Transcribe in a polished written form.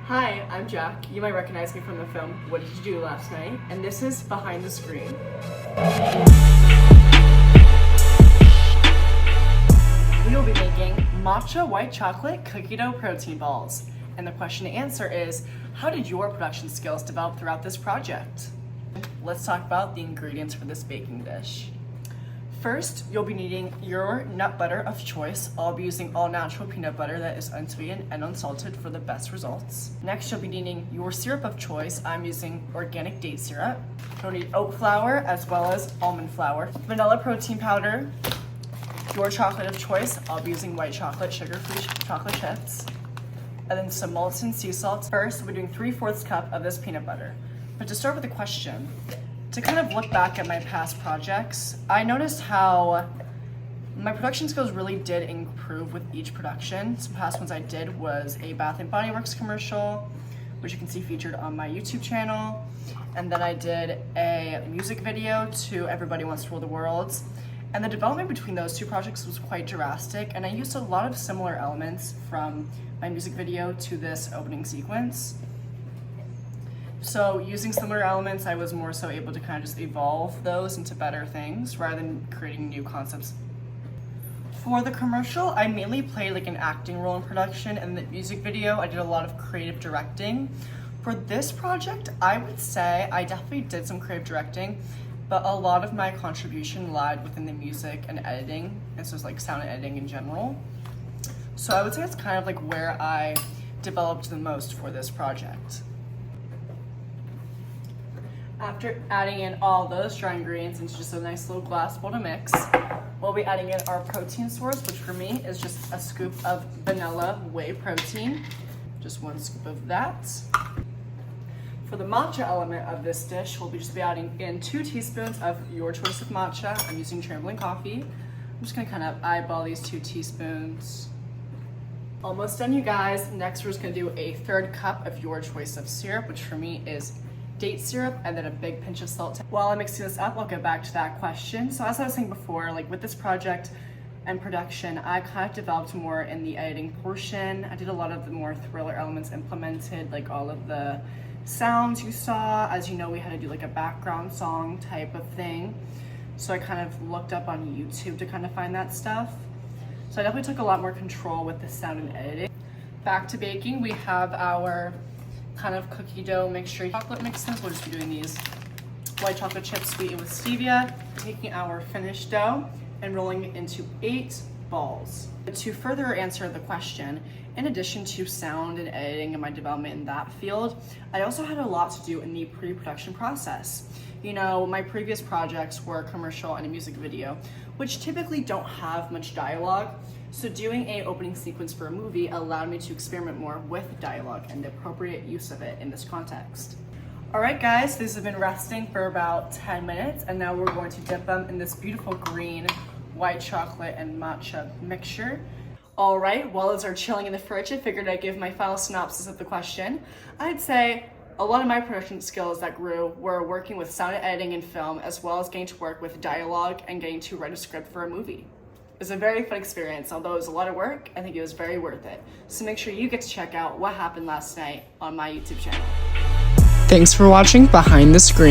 Hi, I'm Jack. You might recognize me from the film What Did You Do Last Night? And this is Behind the Screen. We will be making matcha white chocolate cookie dough protein balls. And the question to answer is, how did your production skills develop throughout this project? Let's talk about the ingredients for this baking dish. First, you'll be needing your nut butter of choice. I'll be using all natural peanut butter that is unsweetened and unsalted for the best results. Next, you'll be needing your syrup of choice. I'm using organic date syrup. You'll need oat flour as well as almond flour. Vanilla protein powder. Your chocolate of choice. I'll be using white chocolate, sugar-free chocolate chips. And then some Olson sea salt. First, we're doing 3/4 cup of this peanut butter. But to start with the question, to kind of look back at my past projects, I noticed how my production skills really did improve with each production. Some past ones I did was a Bath & Body Works commercial, which you can see featured on my YouTube channel. And then I did a music video to Everybody Wants to Rule the World. And the development between those two projects was quite drastic, and I used a lot of similar elements from my music video to this opening sequence. So using similar elements, I was more so able to kind of just evolve those into better things rather than creating new concepts. For the commercial, I mainly played like an acting role in production, and the music video, I did a lot of creative directing. For this project, I would say I definitely did some creative directing, but a lot of my contribution lied within the music and editing, and so it's like sound and editing in general. So I would say it's kind of like where I developed the most for this project. After adding in all those dry ingredients into just a nice little glass bowl to mix, we'll be adding in our protein source, which for me is just a scoop of vanilla whey protein. Just 1 scoop of that. For the matcha element of this dish, we'll just be adding in 2 teaspoons of your choice of matcha. I'm using Trembling Coffee. I'm just gonna kind of eyeball these 2 teaspoons. Almost done, you guys. Next, we're just gonna do a 1/3 cup of your choice of syrup, which for me is date syrup, and then a big pinch of salt. While I'm mixing this up, I'll get back to that question. So as I was saying before, like with this project and production, I kind of developed more in the editing portion. I did a lot of the more thriller elements implemented, like all of the sounds you saw. As you know, we had to do like a background song type of thing. So I kind of looked up on YouTube to kind of find that stuff. So I definitely took a lot more control with the sound and editing. Back to baking, we have our kind of cookie dough mixture chocolate mixes. We'll just be doing these white chocolate chips sweetened with stevia, taking our finished dough and rolling it into 8 balls. To further answer the question, in addition to sound and editing and my development in that field, I also had a lot to do in the pre-production process. You know, my previous projects were a commercial and a music video, which typically don't have much dialogue. So doing an opening sequence for a movie allowed me to experiment more with dialogue and the appropriate use of it in this context. All right, guys, these have been resting for about 10 minutes, and now we're going to dip them in this beautiful green white chocolate and matcha mixture. All right, while those are chilling in the fridge, I figured I'd give my final synopsis of the question. I'd say a lot of my production skills that grew were working with sound and editing in film, as well as getting to work with dialogue and getting to write a script for a movie. It was a very fun experience. Although it was a lot of work, I think it was very worth it. So make sure you get to check out what happened last night on my YouTube channel. Thanks for watching Behind the Screen.